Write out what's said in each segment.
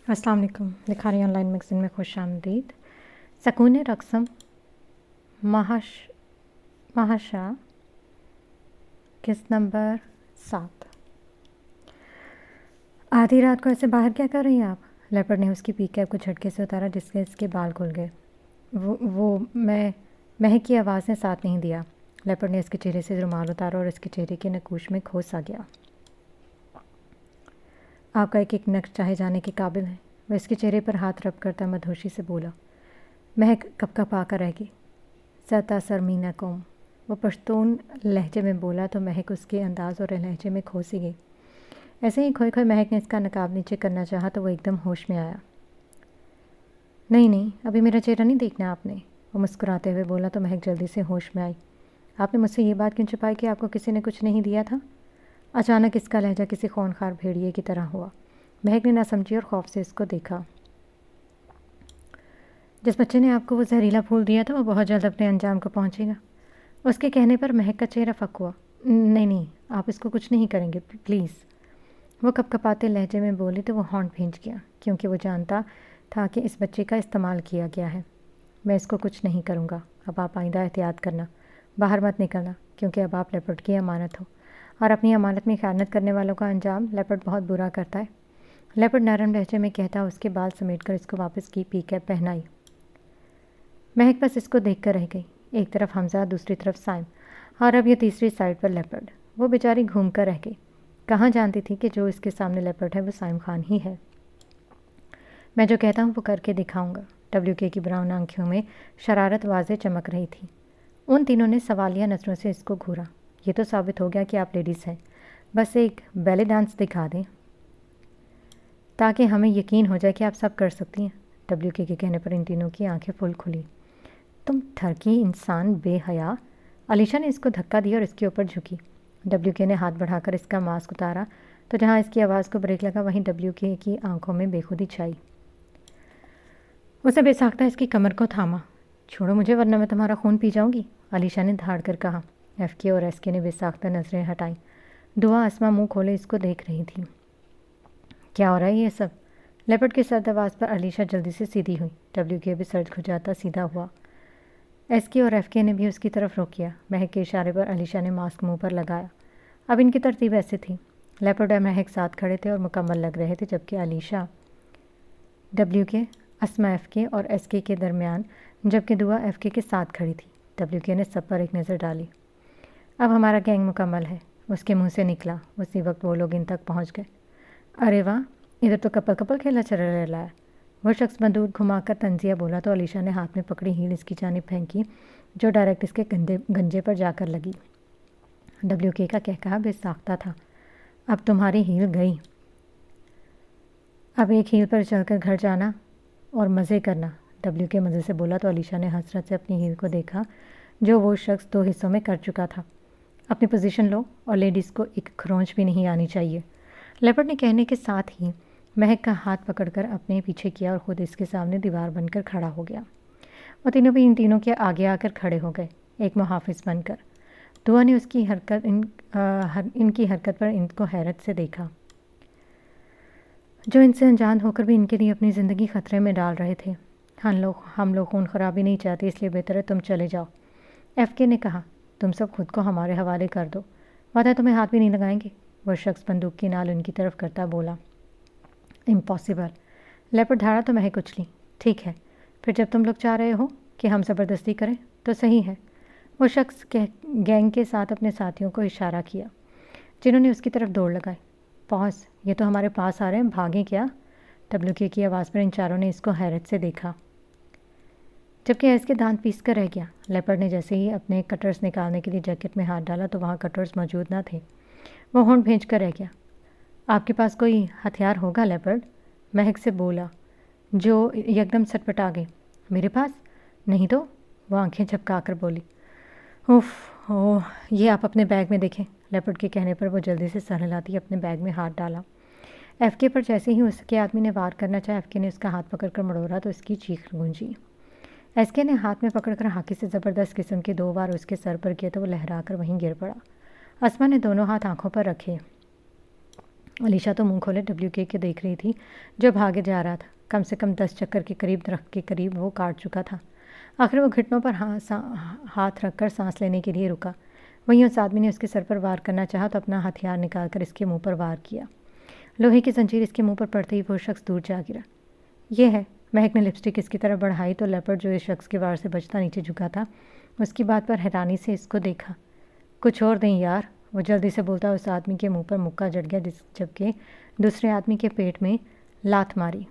अस्सलाम वालेकुम। Likhari online magazine में खुशामदीद। सकून रक़्सम महाशा किस्त नंबर 7। आधी रात को ऐसे बाहर क्या कर रही हैं आप? लेपर्ड ने उसकी पी कैप को झटके से उतारा जिससे इसके बाल खुल गए। वो मैं महक की आवाज़ ने साथ नहीं दिया। लेपर्ड ने इसके चेहरे से रुमाल उतारा और इसके चेहरे के नकूश में खो सा गया। आपका एक एक नक्श चाहे जाने के काबिल है। वह इसके चेहरे पर हाथ रब करता मदहोशी से बोला। महक कपकपा कर रह गई। सता सरमीना कौम, वो पश्तून लहजे में बोला तो महक उसके अंदाज और लहजे में खो सी गई। ऐसे ही खोए खोए महक ने इसका नकाब नीचे करना चाहा तो वो एकदम होश में आया। नहीं नहीं, अभी मेरा चेहरा नहीं देखना आपने, वो मुस्कुराते हुए बोला तो महक जल्दी से होश में आई। आपने मुझसे ये बात क्यों छुपाई कि आपको किसी ने कुछ नहीं दिया था? अचानक इसका लहजा किसी खूंखार भेड़िए की तरह हुआ। महक ने ना समझी और खौफ से इसको देखा। जिस बच्चे ने आपको वो जहरीला फूल दिया था वो बहुत जल्द अपने अंजाम को पहुंचेगा। उसके कहने पर महक का चेहरा फक हुआ। नहीं नहीं, आप इसको कुछ नहीं करेंगे, प्लीज़, वो कपकपाते लहजे में बोली तो वो होंठ भींच गया क्योंकि वो जानता था कि इस बच्चे का इस्तेमाल किया गया है। मैं इसको कुछ नहीं करूँगा। अब आप आइंदा एहतियात करना, बाहर मत निकलना, क्योंकि अब आप लेपर्ड की अमानत हो और अपनी अमानत में ख़यानत करने वालों का अंजाम लेपर्ड बहुत बुरा करता है। लेपर्ड नरम लहजे में कहता उसके बाल समेटकर इसको वापस की पी कैप पहनाई। महक बस इसको देख कर रह गई। एक तरफ हमजा, दूसरी तरफ साइम और अब ये तीसरी साइड पर लेपर्ड। वो बेचारी घूम कर रह गई। कहाँ जानती थी कि जो इसके सामने लेपर्ड है वो साइम खान ही है। मैं जो कहता हूँ वो करके दिखाऊंगा। WK की ब्राउन आंखों में शरारत वाज़े चमक रही थी। उन तीनों ने सवालिया नज़रों से इसको घूरा। ये तो साबित हो गया कि आप लेडीज़ हैं, बस एक बैले डांस दिखा दें ताकि हमें यकीन हो जाए कि आप सब कर सकती हैं। WK के कहने पर इन तीनों की आंखें फुल खुली। तुम ठरकी इंसान, बेहया, अलीशा ने इसको धक्का दिया और इसके ऊपर झुकी। WK ने हाथ बढ़ाकर इसका मास्क उतारा तो जहाँ इसकी आवाज़ को ब्रेक लगा वहीं WK की आंखों में बेखुदी छाई। उसे बेसाख्ता इसकी कमर को थामा। छोड़ो मुझे वरना मैं तुम्हारा खून पी जाऊंगी, अलीशा ने धाड़ कर कहा। FK और SK ने बेसाख्ता नजरें हटाई। दुआ अस्मा मुंह खोले इसको देख रही थी। क्या हो रहा है ये सब? लेपर्ड की सर्द आवाज़ पर अलीशा जल्दी से सीधी हुई। WK भी सर्द खुजाता सीधा हुआ। SK और FK ने भी उसकी तरफ रोक किया। महक के इशारे पर अलीशा ने मास्क मुंह पर लगाया। अब इनकी तरतीब ऐसे थी। लेपर्ड और महक साथ खड़े थे और मुकम्मल लग रहे थे, जबकि अलीशा WK, अस्मा FK और SK के दरमियान, जबकि दुआ FK के साथ खड़ी थी। WK ने सब पर एक नज़र डाली। अब हमारा गैंग मुकम्मल है, उसके मुंह से निकला। उसी वक्त वो लोग इन तक पहुंच गए। अरे वाह, इधर तो कपल कपल खेला चल रहा है, वह शख्स बंदूक घुमाकर तंजिया बोला तो अलीशा ने हाथ में पकड़ी हील इसकी जानिब फेंकी जो डायरेक्ट इसके गंजे पर जाकर लगी। WK का कहकहा बेसाख्ता था। अब तुम्हारी हील गई। अब एक हील पर चलकर घर जाना और मज़े करना, WK मज़े से बोला तो अलीशा ने हसरत से अपनी हील को देखा जो वो शख्स 2 हिस्सों में कर चुका था। अपनी पोजीशन लो और लेडीज़ को एक खरोंच भी नहीं आनी चाहिए। लेपर्ड ने कहने के साथ ही महक का हाथ पकड़कर अपने पीछे किया और ख़ुद इसके सामने दीवार बनकर खड़ा हो गया। वो तीनों भी इन तीनों के आगे आकर खड़े हो गए, एक मुहाफिज बनकर। दुआ ने उसकी इनकी हरकत पर इनको हैरत से देखा, जो इनसे अनजान होकर भी इनके लिए अपनी ज़िंदगी ख़तरे में डाल रहे थे। हम लोग खून खराबी नहीं चाहते, इसलिए बेहतर है तुम चले जाओ। FK ने कहा। तुम सब खुद को हमारे हवाले कर दो, वादा तुम्हें हाथ भी नहीं लगाएंगे, वह शख्स बंदूक की नाल उनकी तरफ करता बोला। इम्पॉसिबल। लेपर्ड धाड़ा तो महक उछली। ठीक है, फिर जब तुम लोग चाह रहे हो कि हम ज़बरदस्ती करें तो सही है, वो शख्स गैंग के साथ अपने साथियों को इशारा किया जिन्होंने उसकी तरफ दौड़ लगाई। पॉज, ये तो हमारे पास आ रहे हैं, भागें क्या? WK की आवाज़ पर इन चारों ने इसको हैरत से देखा, जबकि ऐस के दांत पीस कर रह गया। लेपर्ड ने जैसे ही अपने कटर्स निकालने के लिए जैकेट में हाथ डाला तो वहाँ कटर्स मौजूद ना थे। वो होंठ भींच कर रह गया। आपके पास कोई हथियार होगा? लेपर्ड महक से बोला, जो एकदम सटपटा गई। मेरे पास नहीं तो, वो आंखें झपका कर बोली। उफ ओह, ये आप अपने बैग में देखें। लेपर्ड के कहने पर वो जल्दी से सर हिलाती अपने बैग में हाथ डाला। FK पर जैसे ही उसके आदमी ने वार करना चाहा, FK ने उसका हाथ पकड़कर मड़ोड़ा तो इसकी चीख गूंजी। SK ने हाथ में पकड़कर हाथी से ज़बरदस्त किस्म के 2 बार उसके सर पर किए तो वो लहरा कर वहीं गिर पड़ा। अस्मा ने दोनों हाथ आंखों पर रखे अलीशा तो मुंह खोले WK देख रही थी, जो भागे जा रहा था। कम से कम 10 चक्कर के करीब दरख्त के करीब वो काट चुका था। आखिर वो घुटनों पर हाथ रखकर सांस लेने के लिए रुका। वहीं उस आदमी ने उसके सर पर वार करना चाहा तो अपना हथियार निकालकर इसके मुंह पर वार किया। लोहे की जंजीर इसके मुंह पर पड़ते ही वो शख्स दूर जा गिरा। ये है। महक ने लिपस्टिक इसकी तरफ बढ़ाई तो लेपर्ड, जो इस शख्स के वार से बचता नीचे झुका था, उसकी बात पर हैरानी से इसको देखा। कुछ और दें यार, वो जल्दी से बोलता उस आदमी के मुंह पर मुक्का जड़ गया, जबकि दूसरे आदमी के पेट में लात मारी।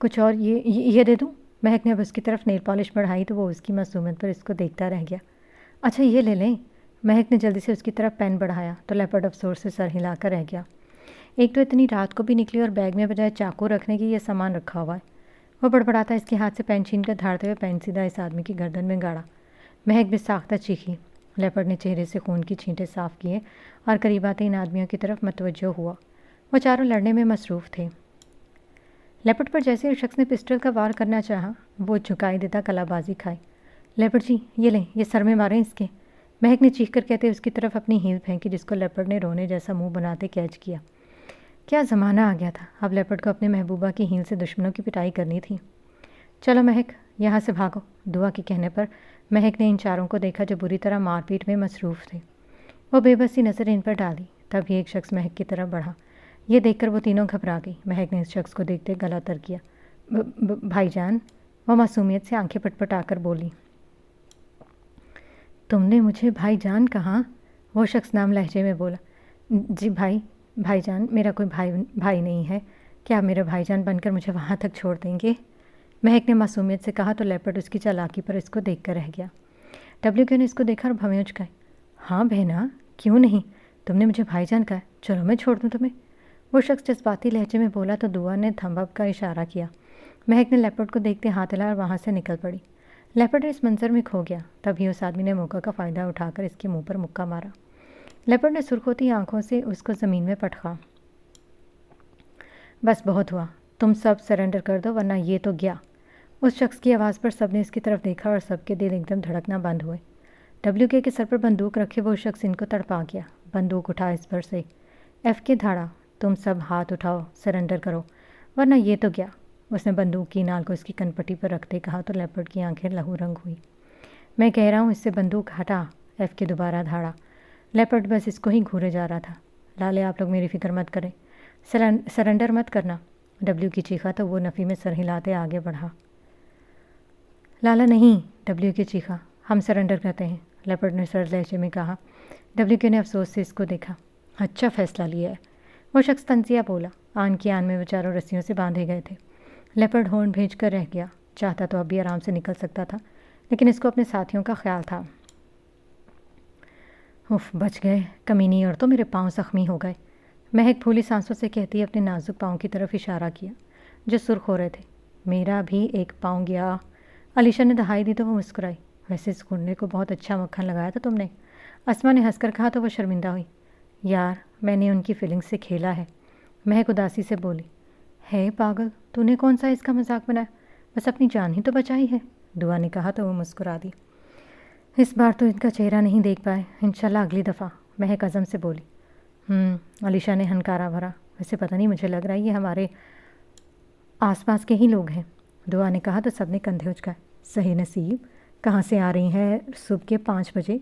कुछ और ये दे दूं? महक ने अब उसकी तरफ नेल पॉलिश बढ़ाई तो वो उसकी मासूमियत पर इसको देखता रह गया। अच्छा ये ले लें। महक ने जल्दी से उसकी तरफ पेन बढ़ाया तो लेपर्ड अफसोस से सर हिलाकर रह गया। एक तो इतनी रात को भी निकली और बैग में बजाय चाकू रखने की ये सामान रखा हुआ है। वो बड़बड़ाता इसके हाथ से पेन छीन कर धाड़ते हुए पेन सीधा इस आदमी की गर्दन में गाड़ा। महक भी साख्ता चीखी। लेपर्ड ने चेहरे से खून की छींटें साफ किए और करीब आते इन आदमियों की तरफ मतवज्जो हुआ। वो चारों लड़ने में मसरूफ़ थे। लेपर्ड पर जैसे उस शख्स ने पिस्टल का वार करना चाहा, वो झुकाई देता कलाबाजी खाए। लेपर्ड जी ये लें, ये सर में मारें इसके। महक ने चीख कर कहते उसकी तरफ अपनी हील फेंकी, जिसको लेपर्ड ने रोने जैसा मुंह बनाते कैच किया। क्या ज़माना आ गया था। अब लेपर्ड को अपने महबूबा की हील से दुश्मनों की पिटाई करनी थी। चलो महक, यहाँ से भागो। दुआ के कहने पर महक ने इन चारों को देखा जो बुरी तरह मारपीट में मसरूफ़ थे। वो बेबसी नज़र इन पर डाली। तभी एक शख्स महक की तरफ बढ़ा। ये देखकर वो तीनों घबरा गई। महक ने इस शख्स को देखते गला तर किया। भाईजान, वो मासूमियत से आंखें पटपटाकर बोली। तुमने मुझे भाईजान कहा? वो शख्स नाम लहजे में बोला। जी भाईजान, मेरा कोई भाई नहीं है। क्या आप मेरे भाईजान बनकर मुझे वहाँ तक छोड़ देंगे? महक ने मासूमियत से कहा तो लेपर्ड उसकी चालाकी पर इसको देख कर रह गया। WK ने इसको देखा और भवें उचकाई। हाँ बहना, क्यों नहीं, तुमने मुझे भाईजान कहा, चलो मैं छोड़ दूँ तुम्हें। वो शख्स जज्बाती लहजे में बोला तो दुआ ने थंब अप का इशारा किया। महक ने लेपर्ड को देखते हाथ हिलाया और वहाँ से निकल पड़ी। लेपर्ड इस मंजर में खो गया। तभी उस आदमी ने मौका का फ़ायदा उठाकर इसके मुंह पर मुक्का मारा। लेपर्ड ने सुर्ख आंखों से उसको ज़मीन में पटका। बस बहुत हुआ, तुम सब सरेंडर कर दो वरना ये तो गया। उस शख्स की आवाज़ पर सबने इसकी तरफ देखा और सबके दिल एकदम धड़कना बंद हुए। WK के सर पर बंदूक रखे वो शख्स इनको तड़पा गया। बंदूक उठा इस पर से। FK धाड़ा, तुम सब हाथ उठाओ, सरेंडर करो वरना ये तो गया। उसने बंदूक की नाल को इसकी कनपट्टी पर रखते कहा तो लेपर्ड की आंखें लहू रंग हुई। मैं कह रहा हूँ इससे बंदूक हटा। FK दोबारा धाड़ा। लेपर्ड बस इसको ही घूरे जा रहा था। लाले आप लोग मेरी फिक्र मत करें, सरेंडर मत करना। WK चीखा तो वो नफ़ी में सर हिलाते आगे बढ़ा। लाला नहीं, WK चीखा, हम सरेंडर करते हैं। लेपर्ड ने सर लहजे में कहा। WK ने अफसोस से इसको देखा। अच्छा फैसला लिया है। वो शख्स तंजिया बोला। आन की आन में वो चारों रस्सियों से बांधे गए थे। लेपर्ड होर्न भेज कर रह गया। चाहता तो अब भी आराम से निकल सकता था, लेकिन इसको अपने साथियों का ख्याल था। उफ, बच गए। कमीनी, और तो मेरे पाँव ज़ख्मी हो गए। महक फूली सांसों से कहती अपने नाजुक पाँव की तरफ इशारा किया जो सुर्ख हो रहे थे। मेरा भी एक पाँव गया। अलीशा ने दहाई दी तो वो मुस्कुराई। वैसे इस गुंडे को बहुत अच्छा मक्खन लगाया था तुमने। अस्मा ने हंसकर कहा तो वो शर्मिंदा हुई। यार, मैंने उनकी फीलिंग्स से खेला है। महक उदासी से बोली। है पागल, तूने कौन सा इसका मजाक बनाया, बस अपनी जान ही तो बचाई है। दुआ ने कहा तो वो मुस्कुरा दी। इस बार तो इनका चेहरा नहीं देख पाए, इंशाल्लाह अगली दफ़ा। महक अज़म से बोली। अलीशा ने हनकारा भरा। वैसे पता नहीं, मुझे लग रहा है ये हमारे आसपास के ही लोग हैं। दुआ ने कहा तो सबने कंधे उचकाए। सही नसीब, कहाँ से आ रही हैं सुबह के 5 बजे।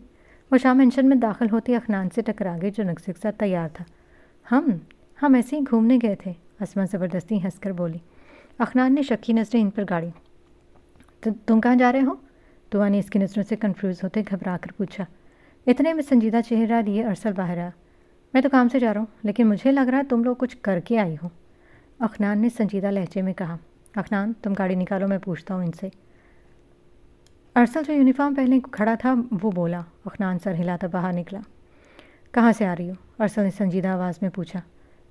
वो शाम मेंशन में दाखिल होती अखनान से टकरा गई जो नक्शे के साथ तैयार था। हम ऐसे ही घूमने गए थे। अस्मा ज़बरदस्ती हंसकर बोली। अखनान ने शक्की नज़रें इन पर गाड़ी। तो तुम कहाँ जा रहे हो? दुआ ने इसकी नज़रों से कंफ्यूज होते घबरा कर पूछा। इतने में संजीदा चेहरा लिए अरसल बाहर आया। मैं तो काम से जा रहा हूँ, लेकिन मुझे लग रहा है तुम लोग कुछ करके आई हो। अखनान ने संजीदा लहजे में कहा। अखनान, तुम गाड़ी निकालो, मैं पूछता हूँ इनसे। अरसल जो यूनिफॉर्म पहने खड़ा था वो बोला। अखनान सर हिलाता बाहर निकला। कहाँ से आ रही हो? अरसल ने संजीदा आवाज़ में पूछा।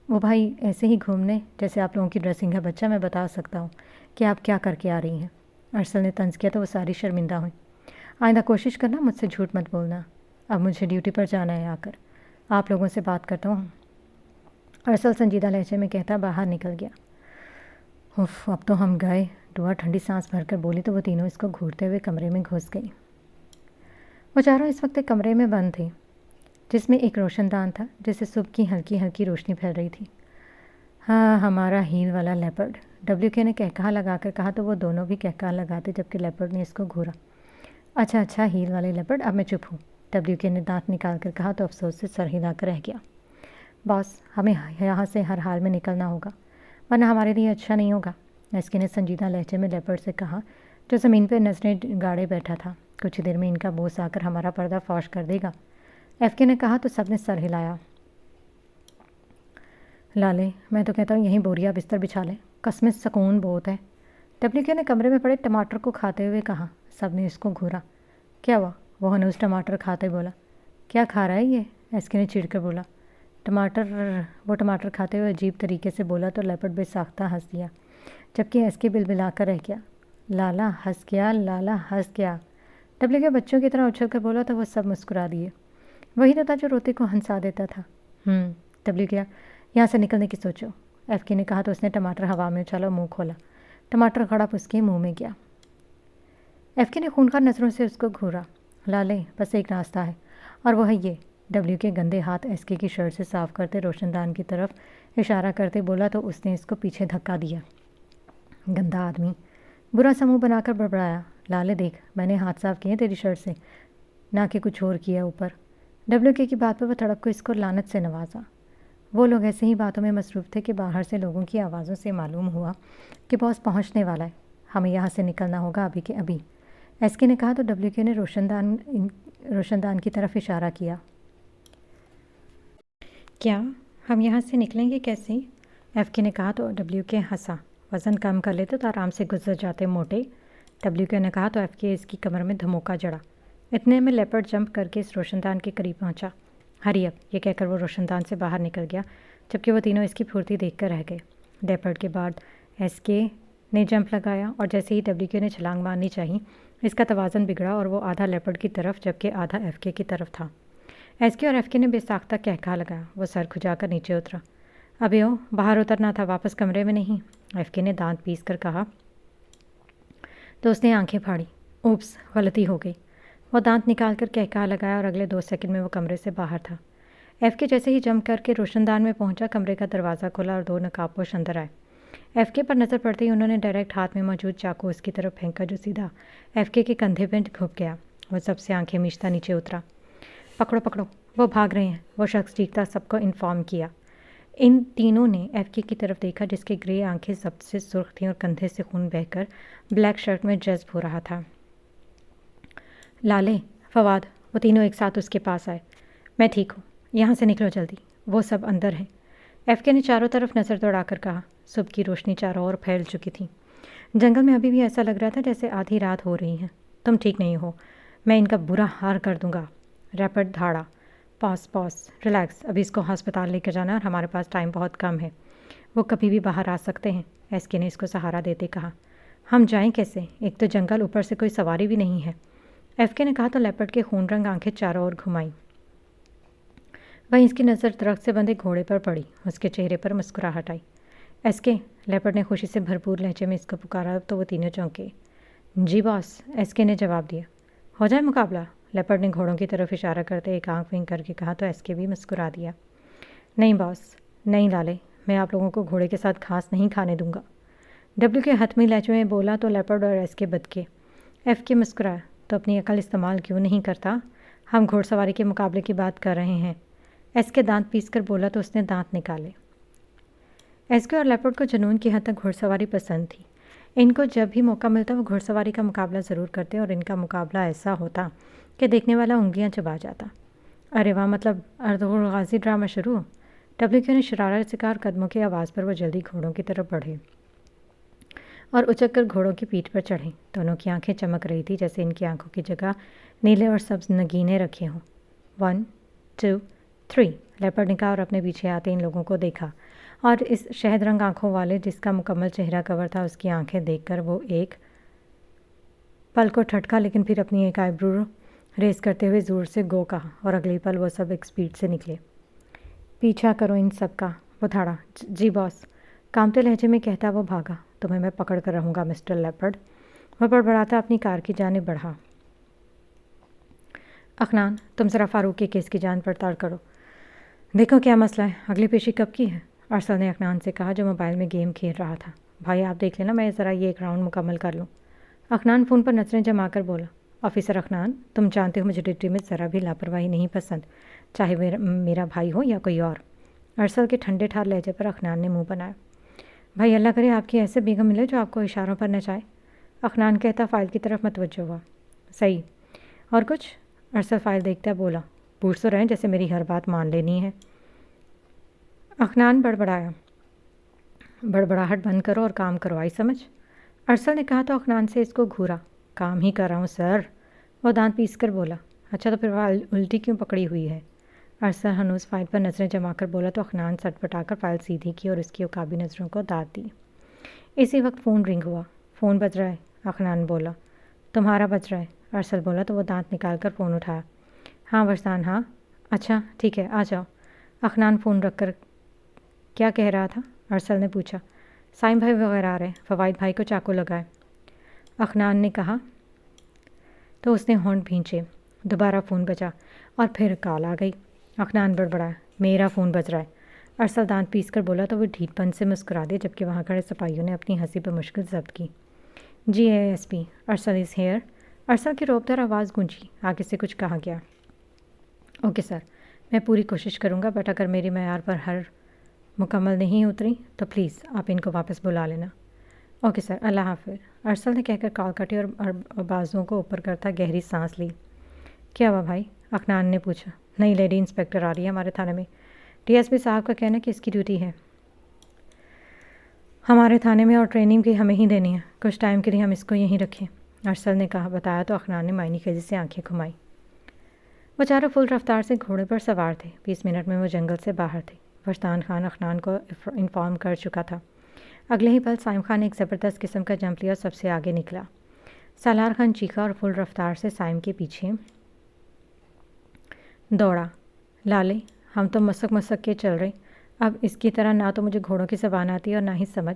वो भाई ऐसे ही घूमने, जैसे आप लोगों की ड्रेसिंग है बच्चा, मैं बता सकता हूँ कि आप क्या करके आ रही हैं। अरसल ने तंज किया तो वो सारी शर्मिंदा हुई। आइंदा कोशिश करना मुझसे झूठ मत बोलना। अब मुझे ड्यूटी पर जाना है, आकर आप लोगों से बात करता हूँ। अरसल संजीदा लहजे में कहता बाहर निकल गया। उफ, अब तो हम गए। दुआ ठंडी सांस भरकर बोली तो वो तीनों इसको घूरते हुए कमरे में घुस गई। वो चारों इस वक्त एक कमरे में बंद थे। जिसमें एक रोशनदान था जिससे सुबह की हल्की हल्की रोशनी फैल रही थी। हाँ, हमारा हील वाला लेपर्ड, WK ने कहकहा लगाकर कहा तो वो दोनों भी कहकहा लगाते जबकि लेपर्ड ने इसको घूरा। अच्छा अच्छा, हील वाले लेपर्ड, अब मैं चुप हूँ, WK ने दांत निकाल कर कहा तो अफसोस से सर हिलाकर रह गया। बॉस, हमें यहाँ से हर हाल में निकलना होगा वरना हमारे लिए अच्छा नहीं होगा, एसके ने संजीदा लहजे में लेपर्ड से कहा जो ज़मीन पर नजरें गाड़े बैठा था। कुछ देर में इनका बोस आकर हमारा पर्दा फौश कर देगा, FK ने कहा तो सबने सर हिलाया। लाले, मैं तो कहता हूँ यहीं बोरिया बिस्तर बिछा ले, कसमें सुकून बहुत है, WK ने कमरे में पड़े टमाटर को खाते हुए कहा। सब ने इसको घूरा। क्या हुआ? वो हनूस टमाटर खाते बोला। क्या खा रहा है ये? एसके ने चिढ़कर बोला। वो टमाटर खाते हुए अजीब तरीके से बोला तो लेपर्ड बेसाख्ता हंस दिया, जबकि एसके बिलबिलाकर रह गया। लाला हंस गया, लाला हंस गया, WK बच्चों की तरह उछल कर बोला तो वो सब मुस्कुरा दिए। वही तो था जो रोते को हंसा देता था। WK, यहाँ से निकलने की सोचो, FK ने कहा तो उसने टमाटर हवा में उछाला और मुँह खोला। टमाटर खड़प उसके मुंह में गया। FK ने खूनखार नज़रों से उसको घूरा। लाले, बस एक रास्ता है और वो है ये। WK गंदे हाथ SK की शर्ट से साफ करते रोशनदान की तरफ इशारा करते बोला तो उसने इसको पीछे धक्का दिया। गंदा आदमी, बुरा समूह बनाकर बड़बड़ाया। लाले देख, मैंने हाथ साफ किए तेरी शर्ट से, ना कि कुछ और किया ऊपर। WK की बात पर वह तड़प को इसको लानत से नवाजा। वो लोग ऐसे ही बातों में मसरूफ़ थे कि बाहर से लोगों की आवाज़ों से मालूम हुआ कि बॉस पहुंचने वाला है। हमें यहाँ से निकलना होगा अभी के अभी, एसके ने कहा तो WK ने रोशनदान की तरफ इशारा किया। क्या हम यहाँ से निकलेंगे कैसे? FK ने कहा तो WK हंसा। वज़न कम कर लेते तो आराम से गुजर जाते मोटे, WK ने कहा तो FK इसकी कमर में धमोका जड़ा। इतने में लेपर्ड जंप करके इस रोशनदान के करीब पहुँचा। हरी अप, ये कहकर वो रोशनदान से बाहर निकल गया, जबकि वो तीनों इसकी फुर्ती देखकर रह गए। लेपर्ड के बाद SK ने जंप लगाया और जैसे ही WK ने छलांग मारनी चाहिए, इसका तवाज़न बिगड़ा और वो आधा लेपर्ड की तरफ जबकि आधा FK की तरफ था। SK और FK ने बेसाख्ता कहका लगाया। वो सर खुजाकर नीचे उतरा। अबे ओ, बाहर उतरना था, वापस कमरे में नहीं, FK ने दांत पीस कर कहा तो उसने आंखें फाड़ी। ऊप्स, गलती हो गई। वो दांत निकाल कर कहका लगाया और अगले 2 सेकंड में वो कमरे से बाहर था। FK जैसे ही जंप करके रोशनदान में पहुंचा, कमरे का दरवाज़ा खुला और 2 नकाबपोश अंदर आए। FK पर नज़र पड़ते ही उन्होंने डायरेक्ट हाथ में मौजूद चाकू उसकी तरफ फेंका जो सीधा FK के कंधे पर घुप गया। वो सबसे आंखें मीचता नीचे उतरा। पकड़ो पकड़ो, वो भाग रहे हैं, वो शख्स चीखता सबको इन्फॉर्म किया। इन तीनों ने FK की तरफ देखा जिसकी ग्रे आंखें सबसे सुर्ख थीं और कंधे से खून बहकर ब्लैक शर्ट में जज्ब हो रहा था। लाले, फवाद, वो तीनों एक साथ उसके पास आए। मैं ठीक हूँ, यहाँ से निकलो जल्दी, वो सब अंदर हैं, FK ने चारों तरफ नज़र दौड़ाकर कहा। सुबह की रोशनी चारों ओर फैल चुकी थी। जंगल में अभी भी ऐसा लग रहा था जैसे आधी रात हो रही है। तुम ठीक नहीं हो, मैं इनका बुरा हाल कर दूंगा। रैपिड धाड़ा। पॉस, रिलैक्स, अभी इसको अस्पताल लेकर जाना और हमारे पास टाइम बहुत कम है, वो कभी भी बाहर आ सकते हैं, SK ने इसको सहारा देते कहा। हम जाएं कैसे? एक तो जंगल, ऊपर से कोई सवारी भी नहीं है, FK ने कहा तो लेपर्ड के खून रंग आंखें चारों ओर घुमाई। वहीं इसकी नज़र दरख्त से बंधे घोड़े पर पड़ी। उसके चेहरे पर मुस्कुराहट आई। SK, लेपर्ड ने खुशी से भरपूर लहजे में इसको पुकारा तो वो तीनों चौंके। जी बॉस, SK ने जवाब दिया। हो जाए मुकाबला? लेपर्ड ने घोड़ों की तरफ इशारा करते एक आंख विंक करके कहा तो SK भी मुस्कुरा दिया। नहीं बॉस, नहीं लाले, मैं आप लोगों को घोड़े के साथ घास नहीं खाने दूंगा, WK हतमी लहजे में बोला तो लेपर्ड और SK बदके। FK मुस्कुराया तो अपनी अकल इस्तेमाल क्यों नहीं करता, हम घोड़सवारी के मुकाबले की बात कर रहे हैं, SK दांत पीस कर बोला तो उसने दांत निकाले। SK और लेपर्ड को जुनून की हद तक घुड़सवारी पसंद थी। इनको जब भी मौका मिलता वो घुड़सवारी का मुकाबला ज़रूर करते और इनका मुकाबला ऐसा होता कि देखने वाला उंगलियां चबा जाता। अरे वाह, मतलब अर्दुग़ाज़ी ड्रामा शुरू? WK ने शरारत से कहा और कदमों की आवाज़ पर वो जल्दी घोड़ों की तरफ बढ़े और उचक कर घोड़ों की पीठ पर चढ़े। दोनों की आंखें चमक रही थी जैसे इनकी आंखों की जगह नीले और सब्ज नगीने रखे हों। 1 2 3, लेपर्ड ने कहा और अपने पीछे आते इन लोगों को देखा और इस शहद रंग आंखों वाले जिसका मुकम्मल चेहरा कवर था उसकी आंखें देखकर वो एक पल को ठटका, लेकिन फिर अपनी एक आईब्रो रेस करते हुए ज़ोर से गो कहा और अगली पल वो सब एक स्पीड से निकले। पीछा करो इन सब का, वो धाड़ा। जी बॉस, कामते लहजे में कहता वो भागा। तुम्हें मैं पकड़ कर रहूँगा मिस्टर लेपर्ड, वो बड़बड़ाता अपनी कार की जानिब बढ़ा। अखनान, तुम ज़रा फ़ारूक के केस की जांच पड़ताल करो, देखो क्या मसला है, अगली पेशी कब की है। अरसल ने अखनान से कहा जो मोबाइल में गेम खेल रहा था। भाई आप देख लेना, मैं ज़रा ये एक राउंड मुकम्मल कर लूँ। अखनान फ़ोन पर नज़रें जमा कर बोला, ऑफिसर अखनान, तुम जानते हो मुझे ड्यूटी में ज़रा भी लापरवाही नहीं पसंद, चाहे मेरा भाई हो या कोई और। अरसल के ठंडे ठार लहजे पर अखनान ने मुंह बनाया। भाई अल्लाह करे आपकी ऐसे बेगम मिले जो आपको इशारों पर नचाए। अखनान कहता फ़ाइल की तरफ मतवज्जो हुआ। सही, और कुछ? अरसल फ़ाइल देखता बोला, पूछ तो रहें जैसे मेरी हर बात मान लेनी है। अखनान बड़बड़ाया, बड़बड़ाहट बंद करो और काम करो, आई समझ। अरसल ने कहा तो अखनान से इसको घूरा। काम ही कर रहा हूँ सर। वो दांत पीस कर बोला। अच्छा तो फिर फाइल उल्टी क्यों पकड़ी हुई है? अरसल हनूस फाइल पर नज़रें जमा कर बोला तो अखनान सटपटाकर फाइल सीधी की और उसकी उकाबी नज़रों को दाद दी। इसी वक्त फ़ोन रिंग हुआ। फ़ोन बज रहा है, अखनान बोला। तुम्हारा बज रहा है, अरसल बोला तो वो दांत निकाल कर फ़ोन उठाया। हाँ वरसान, हाँ अच्छा ठीक है, आ जाओ। अखनान फ़ोन रख कर, क्या कह रहा था? अरसल ने पूछा। साइम भाई वगैरह आ रहे हैं, फवाद भाई को चाकू लगाए, अखनान ने कहा तो उसने होंठ भींचे। दोबारा फ़ोन बजा और फिर कॉल आ गई। अखनान बड़बड़ाया, मेरा फ़ोन बज रहा है। अरसल दांत पीस कर बोला तो वो ढीठपन से मुस्कुरा दिया, जबकि वहाँ खड़े सिपाहियों ने अपनी हंसी पर मुश्किल जब्त की। जी एएसपी, अरसल इज़ हेयर। अरसल की रोबदार आवाज़ गूंजी। आगे से कुछ कहा गया। ओके सर, मैं पूरी कोशिश करूँगा, बट अगर मेरी मैयार पर हर मुकम्मल नहीं उतरी तो प्लीज़ आप इनको वापस बुला लेना। ओके सर, अल्लाह हाफ़िज़। अरसल ने कहकर कॉल काटी और बाजुओं को ऊपर करता गहरी सांस ली। क्या हुआ भाई? अखनान ने पूछा। नई लेडी इंस्पेक्टर आ रही है हमारे थाने में। डीएसपी साहब का कहना है कि इसकी ड्यूटी है हमारे थाने में और ट्रेनिंग भी हमें ही देनी है। कुछ टाइम के लिए हम इसको यहीं रखें, अरसल ने कहा। बताया तो अखनान ने मायनी खेजी से आंखें घुमाई। वो चारों फुल रफ्तार से घोड़े पर सवार थे। 20 मिनट में वो जंगल से बाहर थे। फरसान खान अखनान को इन्फॉर्म कर चुका था। अगले ही पल साइम खान ने एक ज़बरदस्त किस्म का जंप लिया और सबसे आगे निकला। सालार खान चीखा और फुल रफ्तार से साइम के पीछे दौड़ा। लाले, हम तो मसक मसक के चल रहे, अब इसकी तरह ना तो मुझे घोड़ों की ज़बान आती और ना ही समझ।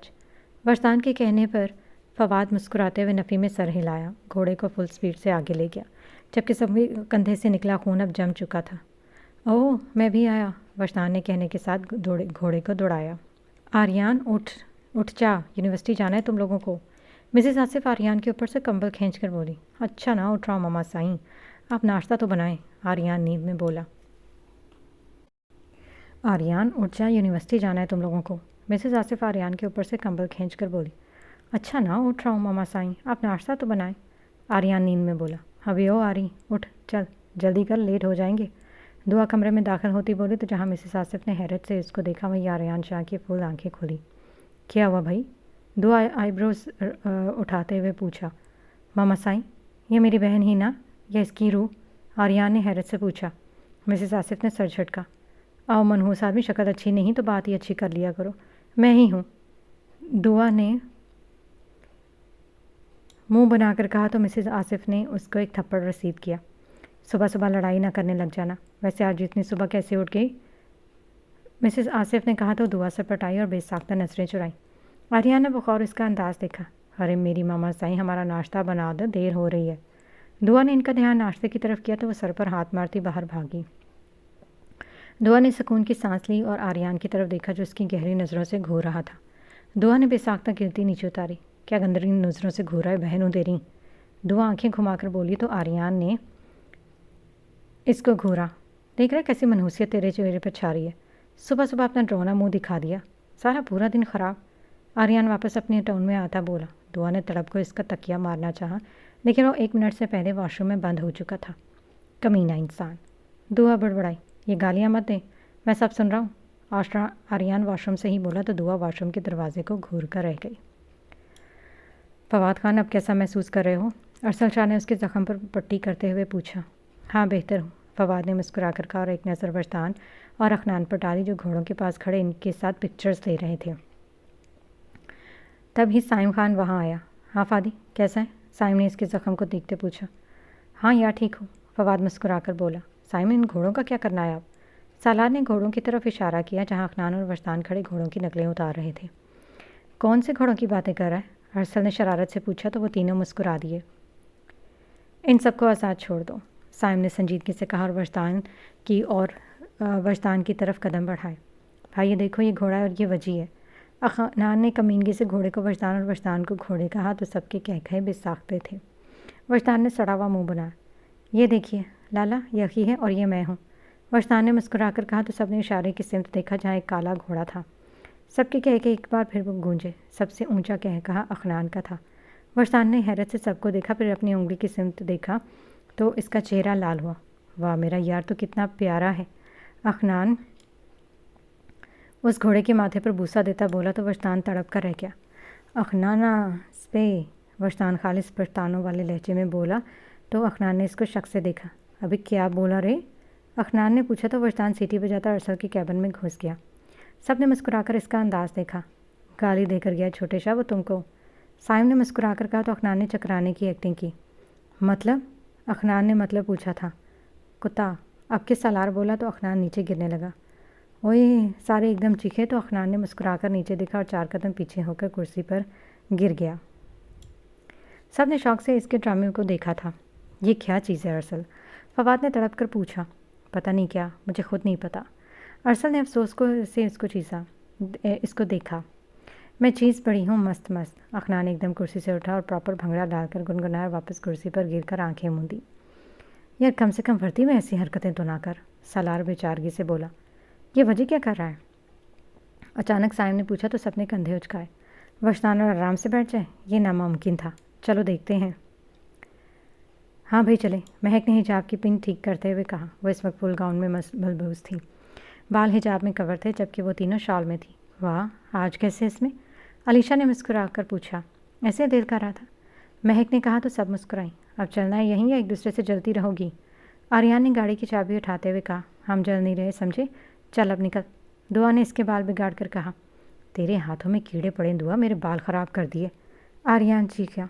वरसान के कहने पर फवाद मुस्कुराते हुए नफ़ी में सर हिलाया, घोड़े को फुल स्पीड से आगे ले गया, जबकि सबके कंधे से निकला खून अब जम चुका था। ओह, मैं भी आया, वरसान ने कहने के साथ घोड़े को दौड़ाया। आर्यान उठ उठ जा, यूनिवर्सिटी जाना है तुम लोगों को। मिसेस आसिफ आर्यान के ऊपर से कंबल खींच कर बोली। अच्छा ना उठ रहा हूँ मामा साईं, आप नाश्ता तो बनाएं, आर्यान नींद में बोला। आर्यान उठ जा, यूनिवर्सिटी जाना है तुम लोगों को। मिसेस आसिफ आर्यान के ऊपर से कंबल खींच कर बोली। अच्छा ना उठ रहा हूँ मामा साईं, आप नाश्ता तो बनाएं, आर्यान नींद में बोला। अभी ओ आरी, उठ चल, जल्दी कर, लेट हो जाएंगे। दुआ कमरे में दाखिल होती बोली तो जहाँ मिसेस आसिफ ने हैरत से इसको देखा वहीं आर्यान शाह की फुल आंखें खुली। क्या हुआ भाई? दुआ आईब्रोज उठाते हुए पूछा। मामा साईं, ये मेरी बहन ही ना, या इसकी रूह? आर्यान ने हैरत से पूछा। मिसेस आसिफ ने सर झटका। आओ मनहूस आदमी, शक्ल अच्छी नहीं तो बात ही अच्छी कर लिया करो। मैं ही हूँ, दुआ ने मुंह बनाकर कहा तो मिसेस आसिफ ने उसको एक थप्पड़ रसीद किया। सुबह सुबह लड़ाई ना करने लग जाना, वैसे आज इतनी सुबह कैसे उठ गई? मिसेस आसिफ ने कहा तो दुआ से पटाई और बेसाख्ता नजरें चुराई। आर्यान ने बखौर इसका अंदाज देखा। अरे मेरी मामा साईं, हमारा नाश्ता बना दो, देर हो रही है। दुआ ने इनका ध्यान नाश्ते की तरफ किया तो वह सर पर हाथ मारती बाहर भागी। दुआ ने सुकून की सांस ली और आर्यान की तरफ देखा जो उसकी गहरी नज़रों से घूर रहा था। दुआ ने बेसाख्ता गिनती नीचे उतारी। क्या गंदरी नज़रों से घूरा है बहन तेरी? दुआ आंखें घुमाकर बोली तो आर्यान ने इसको घूरा। देख रहा कैसी मनहूसियत तेरे चेहरे पर छा रही है, सुबह सुबह अपना ड्रोना मुंह दिखा दिया, सारा पूरा दिन ख़राब। आर्यान वापस अपने टोन में आता बोला। दुआ ने तड़प को इसका तकिया मारना चाहा, लेकिन वो 1 मिनट से पहले वॉशरूम में बंद हो चुका था। कमीना इंसान। दुआ बड़बड़ाई, ये गालियाँ मत दे, मैं सब सुन रहा हूँ। आर्यान वॉशरूम से ही बोला तो दुआ वॉशरूम के दरवाजे को घूर कर रह गई। फवाद खान, अब कैसा महसूस कर रहे हो? अरसल शाह ने उसके ज़ख्म पर पट्टी करते हुए पूछा। हाँ बेहतर हूँ, फवाद ने मुस्कुरा कर कहा और एक नज़र वरसान और अखनान पर डाली जो घोड़ों के पास खड़े इनके साथ पिक्चर्स ले रहे थे। तभी साइम खान वहाँ आया। हाँ फादी, कैसा है? साइम ने इसके ज़ख्म को देखते पूछा। हाँ यार ठीक हूँ, फवाद मुस्कुरा कर बोला। साइम, इन घोड़ों का क्या करना है अब? सालार ने घोड़ों की तरफ इशारा किया जहाँ अखनान और वरसान खड़े घोड़ों की नकलें उतार रहे थे। कौन से घोड़ों की बातें कर रहा है? अरसल ने शरारत से पूछा तो वो तीनों मुस्कुरा दिए। इन सबको आज़ाद छोड़ दो, साइम ने संजीदगी से कहा और वजदान की तरफ कदम बढ़ाए। भाई ये देखो, ये घोड़ा है और ये वजी है। अखनान ने कमीनगी से घोड़े को वजदान और वजदान को घोड़े कहा तो सबके कह कहे बेसाख्ते थे। वजदान ने सड़ा हुआ मुँह बनाया। ये देखिए लाला, यही है और ये मैं हूँ। वजदान ने मुस्कुराकर कहा तो सबने इशारे की सिमत देखा जहाँ एक काला घोड़ा था। सबके कह के एक बार फिर वो गूंजे। सबसे ऊंचा कह कहा अखनान का था। वजदान ने हैरत से सबको देखा, फिर अपनी उंगली की सिमत देखा तो इसका चेहरा लाल हुआ। वाह, मेरा यार तो कितना प्यारा है। अखनान उस घोड़े के माथे पर बूसा देता बोला तो वजदान तड़प कर रह गया। अखनाना स्पे, वजदान खालिस पश्तानों वाले लहजे में बोला तो अखनान ने इसको शक से देखा। अभी क्या बोला रे? अखनान ने पूछा तो वजदान सीटी बजाता अरसल के कैबिन में घुस गया। सब ने मुस्कुराकर इसका अंदाज देखा। गाली देकर गया छोटे शाह वो तुमको। साइम ने मुस्कुराकर कहा तो अखनान ने चकराने की एक्टिंग की। मतलब? अखनान ने मतलब पूछा था। कुत्ता, अब किस सालार बोला तो अखनान नीचे गिरने लगा। ओए, सारे एकदम चीखे तो अखनान ने मुस्कुराकर नीचे देखा और 4 कदम पीछे होकर कुर्सी पर गिर गया। सब ने शौक से इसके ड्रामे को देखा था। ये क्या चीज़ है अरसल? फवाद ने तड़प कर पूछा। पता नहीं क्या, मुझे खुद नहीं पता। अरसल ने अफसोस से इसको देखा। मैं चीज़ पड़ी हूँ मस्त मस्त। अखनान एकदम कुर्सी से उठा और प्रॉपर भंगड़ा डालकर गुनगुनाया, वापस कुर्सी पर गिरकर आंखें मूंदी। यार कम से कम वर्दी में ऐसी हरकतें तो ना कर, सालार बेचारगी से बोला। ये वजह क्या कर रहा है? अचानक साइम ने पूछा तो सबने कंधे उचकाए। वजदान और आराम से बैठ जाए, ये नामुमकिन था। चलो देखते हैं। हाँ भाई चले, महक ने हिजाब की पिन ठीक करते हुए कहा। वो इस वक्त फुल गाउन में मलबूस थी। बाल हिजाब में कवर थे जबकि वो तीनों शॉल में थी। वाह, आज कैसे इसमें? अलीशा ने मुस्कुरा कर पूछा। ऐसे दिल कर रहा था। महक ने कहा तो सब मुस्कुराई। अब चलना है यहीं या एक दूसरे से जलती रहोगी? आर्यान ने गाड़ी की चाबी उठाते हुए कहा। हम जल नहीं रहे समझे, चल अब निकल। दुआ ने इसके बाल बिगाड़ कर कहा। तेरे हाथों में कीड़े पड़े दुआ, मेरे बाल ख़राब कर दिए। आर्यान चीखा।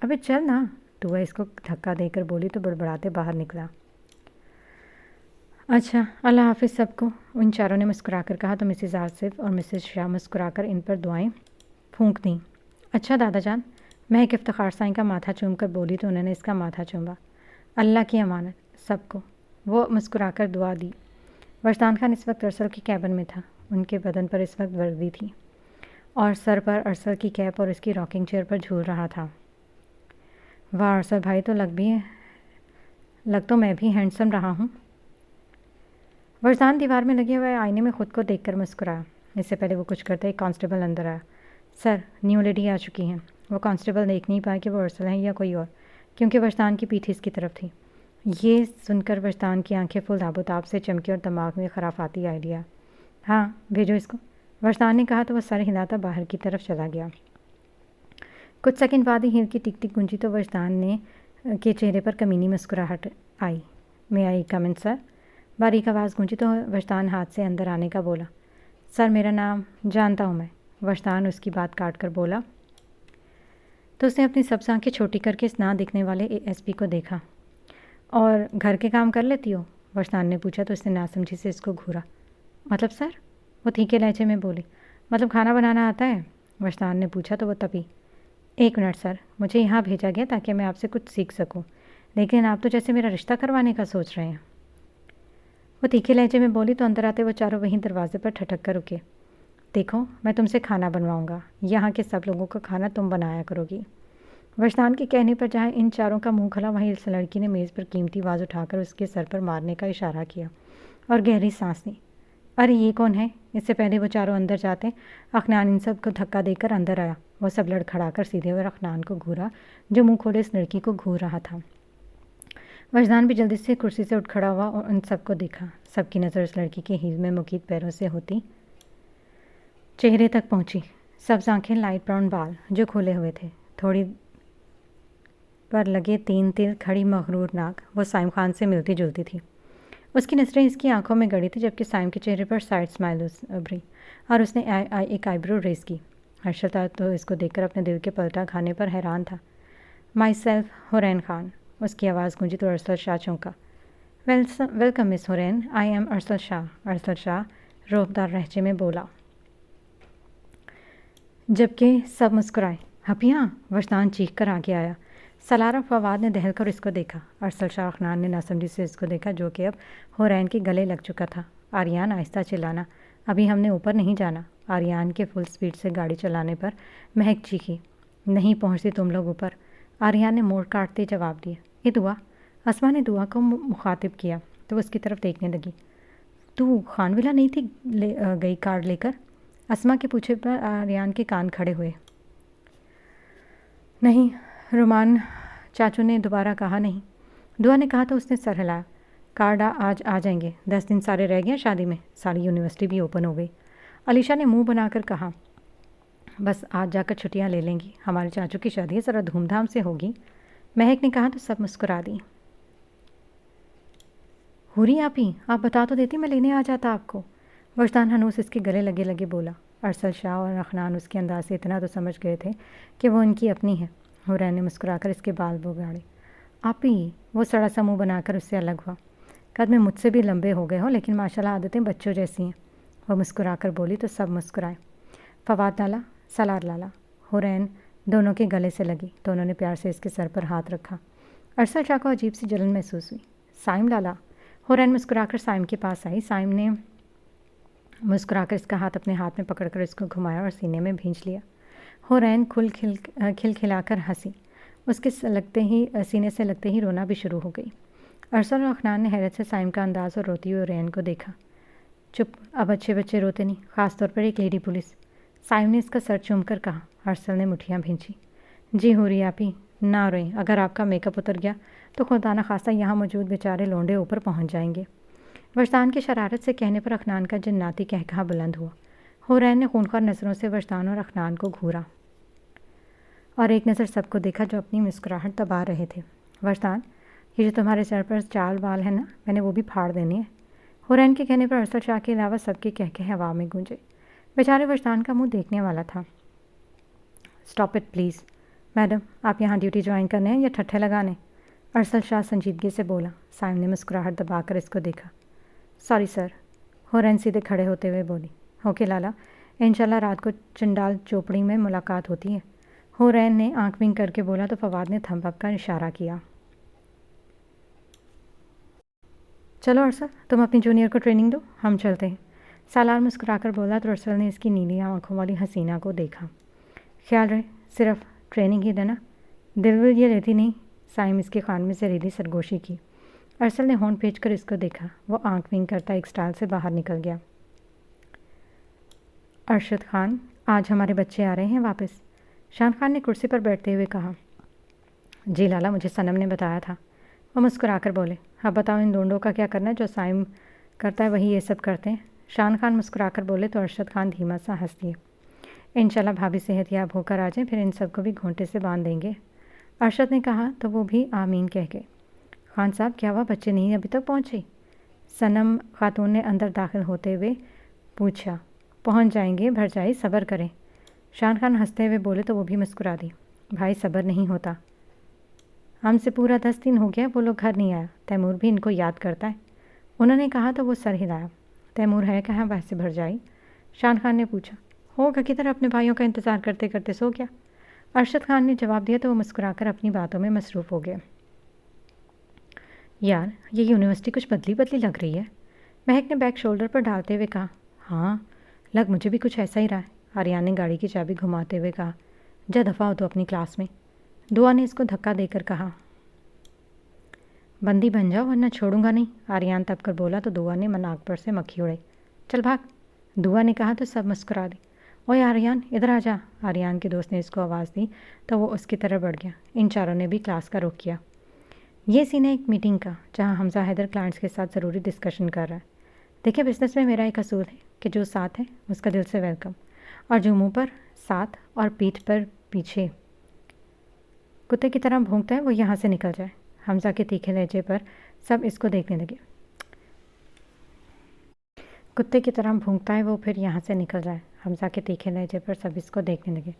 अबे चल ना। दुआ इसको धक्का देकर बोली तो बड़बड़ाते बाहर निकला। अच्छा, अल्लाह हाफिज़ सबको, उन चारों ने मुस्कुराकर कहा तो मिसेज़ आसिफ और मिसेज़ शाह मुस्कुराकर इन पर दुआएं फूंक दी। अच्छा दादाजान, महक इफ्तिखार साईं का माथा चूम कर बोली तो उन्होंने इसका माथा चूमा। अल्लाह की अमानत सबको, वो मुस्कुराकर दुआ दी। वजदान खान इस वक्त अरसल के कैबिन में था। उनके बदन पर इस वक्त वर्दी थी और सर पर अरसल की कैप और इसकी रॉकिंग चेयर पर झूल रहा था। वाह अरसल भाई, तो लग तो मैं भी हैंडसम रहा हूँ। वजदान दीवार में लगे हुए आईने में ख़ुद को देखकर मुस्कुराया। इससे पहले वो कुछ करते एक कांस्टेबल अंदर आया। सर, न्यू लेडी आ चुकी हैं। वो कांस्टेबल देख नहीं पाया कि वो अरसल हैं या कोई और, क्योंकि वजदान की पीठ इसकी तरफ थी। ये सुनकर वजदान की आंखें फुल आबोताब से चमकी और दिमाग में खराफाती आइडिया। हाँ भेजो इसको, वजदान ने कहा तो वह सर हिलाता बाहर की तरफ चला गया। कुछ सेकंड बाद ही हीर की टिक टिक गूंजी तो वजदान के चेहरे पर कमीनी मुस्कुराहट आई। मैं आई कम इन सर? बारीक आवाज़ गूंजी तो वजदान हाथ से अंदर आने का बोला। सर मेरा नाम जानता हूँ मैं। वजदान उसकी बात काट कर बोला तो उसने अपनी सब आंखें छोटी करके इस ना दिखने वाले एएसपी को देखा। और घर के काम कर लेती हो? वजदान ने पूछा तो उसने नासमझी से इसको घूरा। मतलब सर? वो तीखे लहजे में बोली। मतलब खाना बनाना आता है? वजदान ने पूछा तो वो तभी। 1 मिनट सर, मुझे यहाँ भेजा गया ताकि मैं आपसे कुछ सीख सकूँ, लेकिन आप तो जैसे मेरा रिश्ता करवाने का सोच रहे हैं। वो तीखे लहजे में बोली तो अंदर आते वो चारों वहीं दरवाजे पर ठटक कर रुके। देखो, मैं तुमसे खाना बनवाऊंगा, यहाँ के सब लोगों का खाना तुम बनाया करोगी। वजदान के कहने पर जहाँ इन चारों का मुंह खुला वहीं इस लड़की ने मेज़ पर कीमती वाज उठाकर उसके सर पर मारने का इशारा किया और गहरी सांस ली। अरे ये कौन है? इससे पहले वो चारों अंदर जाते अखनान इन सब को धक्का देकर अंदर आया। वो सब लड़खड़ाकर सीधे हुए अखनान को घूरा जो मुँह खोले इस लड़की को घूर रहा था। वजदान भी जल्दी से कुर्सी से उठ खड़ा हुआ और उन सबको देखा। सबकी नज़र उस लड़की के हील में मुकीद पैरों से होती चेहरे तक पहुंची। सब्ज आंखें, लाइट ब्राउन बाल जो खोले हुए थे, थोड़ी पर लगे 3 तिल, खड़ी मगरूर नाक, वो साइम खान से मिलती जुलती थी। उसकी नज़रें इसकी आंखों में गड़ी थी जबकि साइम के चेहरे पर साइड स्माइल उभरी और उसने एक आईब्रो रेस की। हर्षता तो इसको देखकर अपने दिल के पलटा खाने पर हैरान था। माई सेल्फ हुरैन खान, उसकी आवाज़ गूंजी तो अरसल शाह चौंका। Welcome miss Hurain, I am Arsal Shah. Arsal Shah रोबदार लहजे में बोला जबकि सब मुस्कुराए। हपियाँ? वजदान चीख कर आगे आया। सलार और फवाद ने दहलकर इसको देखा। अरसल शाह खान ने नासमझी से इसको देखा, जो कि अब हुरैन के गले लग चुका था। आर्यान आहिस्ता चिल्लाना, अभी हमने ऊपर नहीं जाना। आर्यान के फुल स्पीड से गाड़ी चलाने पर महक चीखी, नहीं पहुँचती तुम लोग ऊपर। आर्यान ने मोड़ काटते जवाब दिया, ये दुआ। अस्मा ने दुआ को मुखातिब किया तो वो उसकी तरफ देखने लगी। तू खानविला नहीं थी गई कार लेकर? अस्मा के पूछे पर आर्यान के कान खड़े हुए। नहीं, रुमान चाचू ने दोबारा कहा। नहीं, दुआ ने कहा तो उसने सर हिलाया। कार्डा आज आ जाएंगे, 10 दिन सारे रह गए शादी में, सारी यूनिवर्सिटी भी ओपन हो गई। अलीशा ने मुंह बनाकर कहा, बस आज जाकर छुट्टियां ले लेंगी, हमारे चाचू की शादी ज़रा धूमधाम से होगी। महक ने कहा तो सब मुस्कुरा दी। हुरी आप बता तो देती, मैं लेने आ जाता आपको। वजदान हनूस इसके गले लगे लगे बोला। अरसल शाह और अखनान उसके अंदाज से इतना तो समझ गए थे कि वो इनकी अपनी है। हुरैन ने मुस्कुराकर इसके बाल बुगाड़े। आप ही, वो सड़ा सा मुँह बनाकर उससे अलग हुआ। कद में मुझसे भी लंबे हो गए हो, लेकिन माशाल्लाह आदतें बच्चों जैसी हैं। वह मुस्कुराकर बोली तो सब मुस्कुराए। फवाद लाला, सलार लाला। हुरैन दोनों के गले से लगी तो उन्होंने प्यार से इसके सर पर हाथ रखा। अरसल शाह को अजीब सी जलन महसूस हुई। साइम लाला। हुरैन मुस्कुराकर साइम के पास आई। साइम ने मुस्कुराकर इसका हाथ अपने हाथ में पकड़कर इसको घुमाया और सीने में भींच लिया। हुरैन खिलखिलाकर हंसी। उसके सीने से लगते ही रोना भी शुरू हो गई। अरसल और अखनान ने हैरत से साइम का अंदाज़ और रोती हुई हुरैन को देखा। चुप, अब अच्छे बच्चे रोते नहीं, ख़ास तौर पर एक लेडी पुलिस। साइम ने इसका सर चूमकर कहा। अरसल ने मुठियाँ भींची। जी हुरी आपी, ना रोएं, अगर आपका मेकअप उतर गया तो खुदा न खासा यहाँ मौजूद बेचारे लोंडे ऊपर पहुँच जाएंगे। वजदान की शरारत से कहने पर अखनान का जन्नाती कहकहा बुलंद हुआ। हुरैन ने खूनख्वार नज़रों से वजदान और अखनान को घूरा और एक नज़र सबको देखा जो अपनी मुस्कुराहट दबा रहे थे। वजदान, ये जो तुम्हारे सर पर 4 बाल है ना, मैंने वो भी फाड़ देने हैं। हुरैन के कहने पर अरसल शाह के अलावा सबके कहके हवा में गूंजे। बेचारे वजदान का मुंह देखने वाला था। Stop it please. मैडम, आप यहाँ ड्यूटी ज्वाइन करने हैं या ठट्ठे लगाने? अरसल शाह संजीदगी से बोला। साइम ने मुस्कुराहट दबाकर इसको देखा। Sorry sir. हुरैन सीधे खड़े होते हुए बोली। ओके लाला, इंशाल्लाह रात को चंडाल चोपड़ी में मुलाकात होती है। हुरैन ने आंख विंग करके बोला तो फवाद ने थंब अप का इशारा किया। चलो अरसल, तुम अपनी जूनियर को ट्रेनिंग दो, हम चलते हैं। सालार मुस्कुराकर बोला तो अरसल ने इसकी नीली आंखों वाली हसीना को देखा। ख्याल रहे, सिर्फ ट्रेनिंग ही देना, दिल विल ये लेती नहीं। साइम इसके कान में जहरीली सरगोशी की। अरसल ने होंठ भेज कर इसको देखा। वो आंख विंग करता एक स्टाइल से बाहर निकल गया। अरशद खान, आज हमारे बच्चे आ रहे हैं वापस। शान खान ने कुर्सी पर बैठते हुए कहा। जी लाला, मुझे सनम ने बताया था। वो मुस्कुराकर बोले। अब बताओ इन लोंडों का क्या करना है? जो साइम करता है वही ये सब करते हैं। शान खान मुस्कुराकर बोले तो अरशद खान धीमा सा हंस दिए। इंशाल्लाह भाभी सेहतयाब होकर आ जाएं, फिर इन सबको भी घोंटे से बांध देंगे। अरशद ने कहा तो वो भी आमीन कह गए। खान साहब, क्या हुआ, बच्चे नहीं अभी तक पहुँचे? सनम खातून ने अंदर दाखिल होते हुए पूछा। पहुँच जाएंगे भरजाई, सब्र करें। शान खान हंसते हुए बोले तो वो भी मुस्कुरा दी। भाई सब्र नहीं होता, हमसे पूरा 10 दिन हो गया वो लोग घर नहीं आया। तैमूर भी इनको याद करता है। उन्होंने कहा तो वो सर हिलाया। तैमूर है कहाँ वैसे भरजाई? शान खान ने पूछा। होगा किधर, अपने भाइयों का इंतज़ार करते करते सो गया। अरशद खान ने जवाब दिया तो वो मुस्कुराकर अपनी बातों में मसरूफ़ हो गए। यार, ये यूनिवर्सिटी कुछ बदली बदली लग रही है। महक ने बैग शोल्डर पर डालते हुए कहा। हाँ, लग मुझे भी कुछ ऐसा ही रहा है। आर्यान ने गाड़ी की चाबी घुमाते हुए कहा। जा दफ़ा हो तो अपनी क्लास में। दुआ ने इसको धक्का देकर कहा। बंदी बन जाओ वरना छोड़ूंगा नहीं। आर्यान तब कर बोला तो दुआ ने नाक पर से मक्खी उड़ाई। चल भाग, दुआ ने कहा तो सब मुस्कुरा दी। ओए आर्यान, इधर आ जा। आर्यान के दोस्त ने इसको आवाज़ दी तो वो उसकी तरफ बढ़ गया। इन चारों ने भी क्लास का रुख किया। ये सीन है एक मीटिंग का, जहाँ हमजा हैदर क्लाइंट्स के साथ ज़रूरी डिस्कशन कर रहा है। देखिए, बिज़नेस में मेरा एक असूल है कि जो साथ है उसका दिल से वेलकम, और जो मुंह पर साथ और पीठ पर पीछे कुत्ते की तरह भौंकता है वो यहाँ से निकल जाए। हमजा के तीखे लहजे पर सब इसको देखने लगे। कुत्ते की तरह भौंकता है वो, फिर यहाँ से निकल जाए। हमजा के तीखे लहजे पर सब इसको देखने लगे।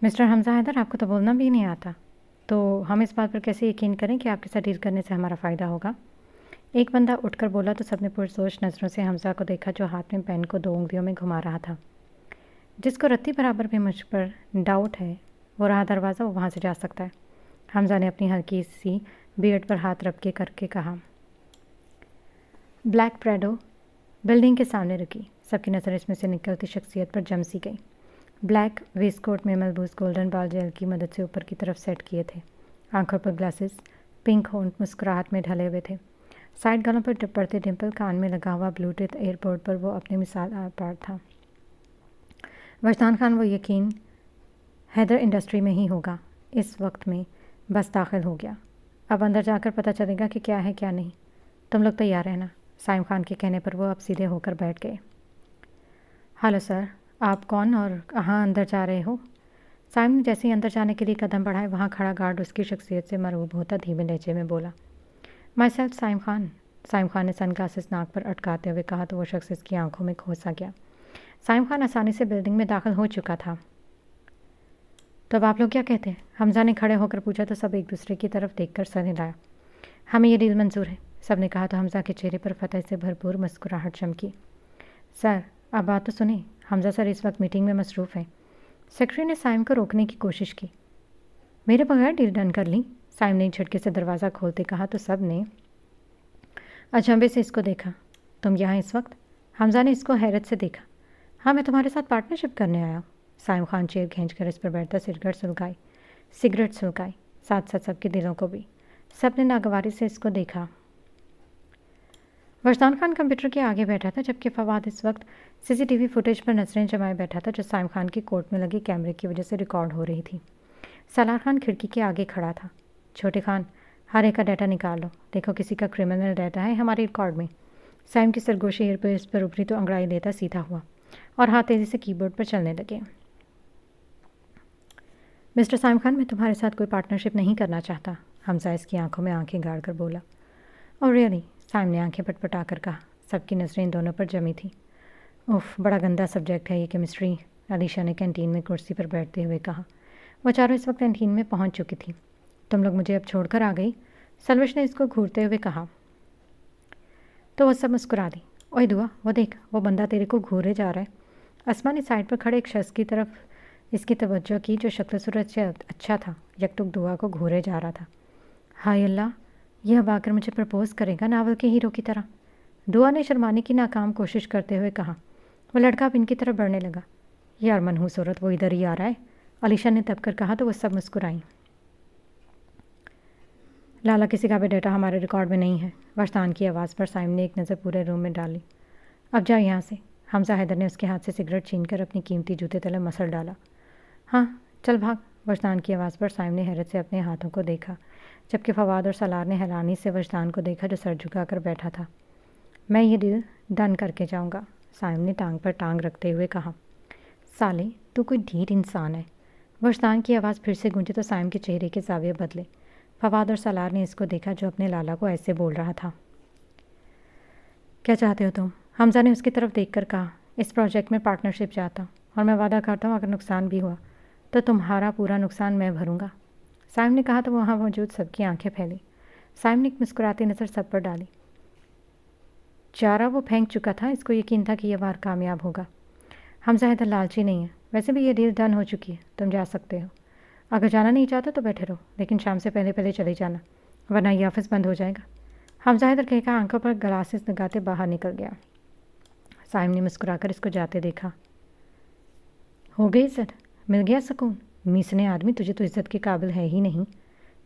मिस्टर हमजा हैदर, आपको तो बोलना भी नहीं आता, तो हम इस बात पर कैसे यकीन करें कि आपके साथ डील करने से हमारा फ़ायदा होगा? एक बंदा उठकर बोला तो सबने पुरसोच नज़रों से हमजा को देखा, जो हाथ में पेन को 2 उंगलियों में घुमा रहा था। जिसको रत्ती बराबर भी मुझ पर डाउट है वो रहा दरवाज़ा, वो वहाँ से जा सकता है। हमजा ने अपनी हल्की सी बियर्ड पर हाथ रख के करके कहा। ब्लैक प्रेडो बिल्डिंग के सामने रुकी। सबकी नज़र इसमें से निकलती शख्सियत पर जम सी गई। ब्लैक वेस्टकोट में मलबूस गोल्डन बाल जेल की मदद से ऊपर की तरफ सेट किए थे। आंखों पर ग्लासेस, पिंक होंठ मुस्कुराहट में ढले हुए थे। साइड गालों पर पड़ते डिम्पल, कान में लगा हुआ ब्लूटूथ एयरपोर्ट पर वो अपनी मिसाल आर था। वजदान खान वो यकीन हैदर इंडस्ट्री में ही होगा। इस वक्त में बस दाखिल हो गया। अब अंदर जाकर पता चलेगा कि क्या है क्या नहीं। तुम लोग तैयार रहना। साइम खान के कहने पर वो अब सीधे होकर बैठ गए। हेलो सर, आप कौन और कहाँ अंदर जा रहे हो? साइम ने जैसे ही अंदर जाने के लिए कदम बढ़ाए, वहाँ खड़ा गार्ड उसकी शख्सियत से मरऊब होता धीमे लहजे में बोला, माई सेल्फ साइम खान। साइम खान ने सनग्लासेस नाक पर अटकाते हुए कहा तो वो शख्स इसकी आंखों में खो सा गया। साइम खान आसानी से बिल्डिंग में दाखिल हो चुका था। तो अब आप लोग क्या कहते हैं? हमजा ने खड़े होकर पूछा तो सब एक दूसरे की तरफ देखकर सर हिलाया। हमें ये डील मंजूर है, सब ने कहा तो हमजा के चेहरे पर फतह से भरपूर मुस्कुराहट चमकी। सर, आप बात तो सुने। हमजा सर इस वक्त मीटिंग में मसरूफ़ है। सेक्रेटरी ने साइम को रोकने की कोशिश की। मेरे बगैर डील डन कर ली, साइम ने झटके से दरवाज़ा खोलते कहा तो सब ने अचंभे से इसको देखा। तुम यहाँ इस वक्त? हमजा ने इसको हैरत से देखा। हाँ, मैं तुम्हारे साथ पार्टनरशिप करने आया हूँ। साइम खान चेयर खींचकर इस पर बैठता सिगरेट सुलगाई, साथ साथ सबके दिलों को भी। सब ने नागवारी से इसको देखा। वजदान खान कंप्यूटर के आगे बैठा था, जबकि फवाद इस वक्त सीसीटीवी फुटेज पर नजरें जमाए बैठा था जो साइम खान की कोर्ट में लगे कैमरे की वजह से रिकॉर्ड हो रही थी। सलार खान खिड़की के आगे खड़ा था। छोटे खान, हर एक का डाटा निकाल लो, देखो किसी का क्रिमिनल डाटा है हमारे रिकॉर्ड में। साइम की सरगोशी एयर पर इस पर उभरी तो अंगड़ाई लेता सीधा हुआ और हाथ तेज़ी से कीबोर्ड पर चलने लगे। मिस्टर साइम खान, मैं तुम्हारे साथ कोई पार्टनरशिप नहीं करना चाहता, हमजा इसकी आंखों में आंखें गाड़ कर बोला। और रियली? साइम ने आंखें पटपटा कर कहा। सबकी नज़रें इन दोनों पर जमी थी। उफ, बड़ा गंदा सब्जेक्ट है ये केमिस्ट्री, अलीशा ने कैंटीन में कुर्सी पर बैठते हुए कहा। वो चारों इस वक्त कैंटीन में पहुंच चुकी थी। तुम लोग मुझे अब छोड़कर आ गई, सलवश ने इसको घूरते हुए कहा। तो वो सब मुस्कुरा दी। ओए दुआ, वो देख, वो बंदा तेरे को घूरे जा रहा है। अस्मा ने साइड पर खड़े एक शख्स की तरफ इसकी तवज्जो की जो शक्ल सूरत से अच्छा था। यकटुक दुआ को घूरे जा रहा था। हाय अल्लाह, यह अब आकर मुझे प्रपोज़ करेगा नावल के हीरो की तरह। दुआ ने शर्माने की नाकाम कोशिश करते हुए कहा। वो लड़का अब इनकी तरफ बढ़ने लगा। यार मनहूस औरत, वो इधर ही आ रहा है, अलीशा ने तब कर कहा तो वो सब मुस्कुराई। लाला, किसी का भी डाटा हमारे रिकॉर्ड में नहीं है। वजदान की आवाज़ पर साइम ने एक नज़र पूरे रूम में डाली। अब जाओ यहाँ से। हमजा हैदर ने उसके हाथ से सिगरेट छीनकर अपनी कीमती जूते तले मसल डाला। हाँ, चल भाग। वजदान की आवाज़ पर साइम ने हैरत से अपने हाथों को देखा, जबकि फवाद और सलार ने हैरानी से वजदान को देखा जो सर झुकाकर बैठा था। मैं ये डील डन करके जाऊँगा, साइम ने टांग पर टांग रखते हुए कहा। साले, तू कोई ढीठ इंसान है। वजदान की आवाज़ फिर से गूंजी तो साइम के चेहरे के जाविये बदले। फवाद और सलार ने इसको देखा जो अपने लाला को ऐसे बोल रहा था। क्या चाहते हो तुम? हमजा ने उसकी तरफ देखकर कहा। इस प्रोजेक्ट में पार्टनरशिप चाहता हूँ और मैं वादा करता हूँ अगर नुकसान भी हुआ तो तुम्हारा पूरा नुकसान मैं भरूंगा, साइम ने कहा तो वहाँ मौजूद सबकी आंखें फैली। साइम ने एक मुस्कुराती नज़र सब पर डाली। चारा वो फेंक चुका था, इसको यकीन था कि यह वार कामयाब होगा। हमजा इधर लालची नहीं है, वैसे भी ये डील डन हो चुकी है, तुम जा सकते हो। अगर जाना नहीं चाहते तो बैठे रहो, लेकिन शाम से पहले पहले चले जाना, वरना ये ऑफिस बंद हो जाएगा। हमजा इधर कहकर आंखों पर ग्लासेस लगाते बाहर निकल गया। साइम ने मुस्कुराकर इसको जाते देखा। हो गई इज्जत, मिल गया सुकून, मीसने आदमी, तुझे तो इज्जत के काबिल है ही नहीं।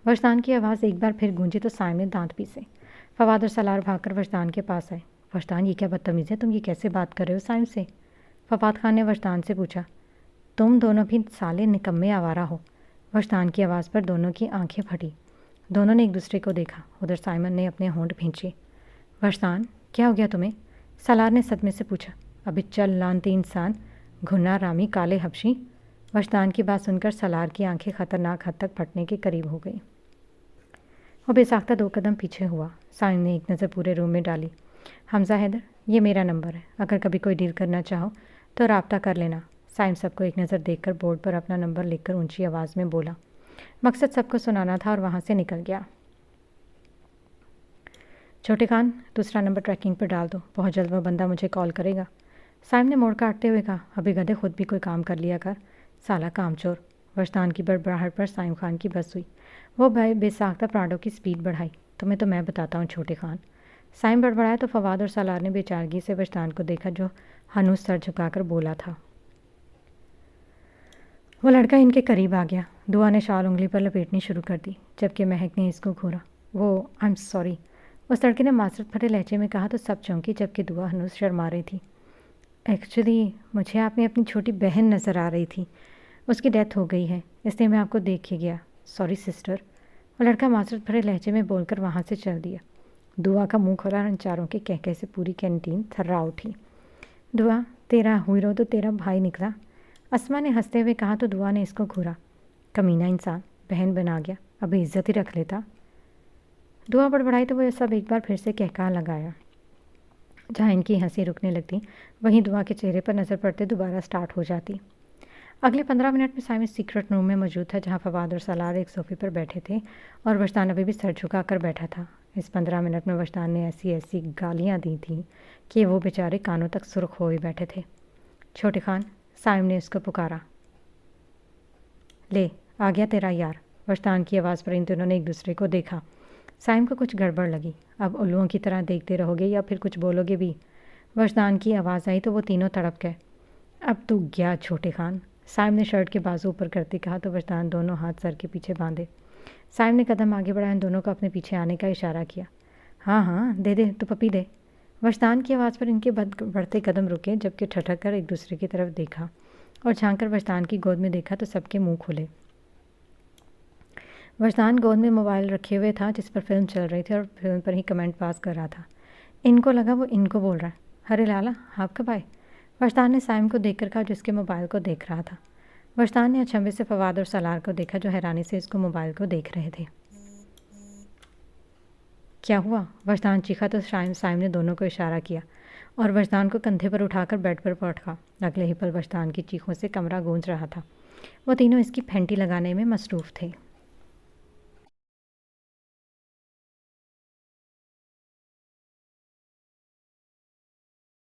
वजदान की आवाज़ एक बार फिर गूंजी तो साइम ने दांत पीसे। फवाद और सलार भागकर वजदान के पास आए। वजदान, ये क्या बदतमीज़ है, तुम ये कैसे बात कर रहे हो साइम से? फवाद खान ने वजदान से पूछा। तुम दोनों भी साले निकम्मे आवारा हो। वजदान की आवाज़ पर दोनों की आंखें फटी। दोनों ने एक दूसरे को देखा। उधर साइमन ने अपने होंठ भींचे। वजदान, क्या हो गया तुम्हें? सलार ने सदमे से पूछा। अभी चल लानती इंसान, घुना रामी काले हबशी। वजदान की बात सुनकर सलार की आंखें ख़तरनाक हद तक फटने के करीब हो गई। वो बेसाख्ता 2 कदम पीछे हुआ। साइम ने एक नज़र पूरे रूम में डाली। हमजा हैदर, ये मेरा नंबर है, अगर कभी कोई डील करना चाहो तो राब्ता कर लेना। साइम सबको एक नज़र देखकर बोर्ड पर अपना नंबर लिखकर ऊंची आवाज़ में बोला। मकसद सबको सुनाना था और वहाँ से निकल गया। छोटे खान, दूसरा नंबर ट्रैकिंग पर डाल दो, बहुत जल्द वह बंदा मुझे कॉल करेगा। साइम ने मोड़ काटते हुए कहा। अभी गधे खुद भी कोई काम कर लिया कर, साला कामचोर। वजदान की बड़बड़ाहट पर साइम खान की बस हुई। वो भाई बेसाख्ता प्राणों की स्पीड बढ़ाई। तुम्हें तो मैं बताता हूँ छोटे खान। साइम बड़बड़ाया तो फवाद और सालार ने बेचारगी से वजदान को देखा जो हनूस सर झुकाकर बोला था। वो लड़का इनके करीब आ गया। दुआ ने शाल उंगली पर लपेटनी शुरू कर दी जबकि महक ने इसको घूरा। वो आई एम सॉरी, उस लड़के ने मासरत भरे लहजे में कहा तो सब चौंकी जबकि दुआ हनूस शर्मा रही थी। एक्चुअली मुझे आप में अपनी छोटी बहन नज़र आ रही थी। उसकी डेथ हो गई है इसलिए मैं आपको देख के गया। Sorry sister. वो लड़का मासरत भरे लहजे में बोलकर वहाँ से चल दिया। दुआ का मुंह खोला और इन चारों के कहके से पूरी कैंटीन थर्रा उठी। दुआ तेरा हीरो तो तेरा भाई निकला, अस्मा ने हंसते हुए कहा तो दुआ ने इसको घूरा। कमीना इंसान, बहन बना गया, अभी इज्जत ही रख लेता। दुआ बड़बड़ाई तो वो सब एक बार फिर से कहका लगाया। जहाँ इनकी हंसी रुकने लगती वहीं दुआ के चेहरे पर नज़र पड़ते दोबारा स्टार्ट हो जाती। अगले 15 मिनट में साइमन सीक्रेट रूम में मौजूद था जहाँ फवाद और सलार एक सोफे पर बैठे थे और वजदान अभी भी सर झुका कर बैठा था। इस 15 मिनट में वजदान ने ऐसी ऐसी गालियाँ दी थी कि वो बेचारे कानों तक सुर्ख हो ही बैठे थे। छोटे खान, साइम ने उसको पुकारा। ले आ गया तेरा यार। वजदान की आवाज़ पर इन दोनों ने एक दूसरे को देखा। साइम को कुछ गड़बड़ लगी। अब उल्लुओं की तरह देखते रहोगे या फिर कुछ बोलोगे भी? वजदान की आवाज़ आई तो वो तीनों तड़प गए। अब तू गया छोटे खान, साइम ने शर्ट के बाजू ऊपर करते कहा तो वजदान दोनों हाथ सर के पीछे बांधे। साइम ने कदम आगे बढ़ाया, इन दोनों को अपने पीछे आने का इशारा किया। हाँ हाँ दे दे, तू पपी दे। वजदान की आवाज़ पर इनके बढ़ते कदम रुके जबकि ठठक कर एक दूसरे की तरफ देखा और झांक कर वजदान की गोद में देखा तो सबके मुंह खुले। वजदान गोद में मोबाइल रखे हुए था जिस पर फिल्म चल रही थी और फिल्म पर ही कमेंट पास कर रहा था। इनको लगा वो इनको बोल रहा है। अरे लाला आप कब आए? वजदान ने साइम को देखकर कहा जिसके मोबाइल को देख रहा था। वजदान ने अचंभे से फवाद और सलार को देखा जो हैरानी से इसको मोबाइल को देख रहे थे। क्या हुआ? वजदान चीखा तो साइम ने दोनों को इशारा किया और वजदान को कंधे पर उठाकर बेड पर पटका। अगले ही पल वजदान की चीखों से कमरा गूंज रहा था। वो तीनों इसकी फेंटी लगाने में मसरूफ़ थे।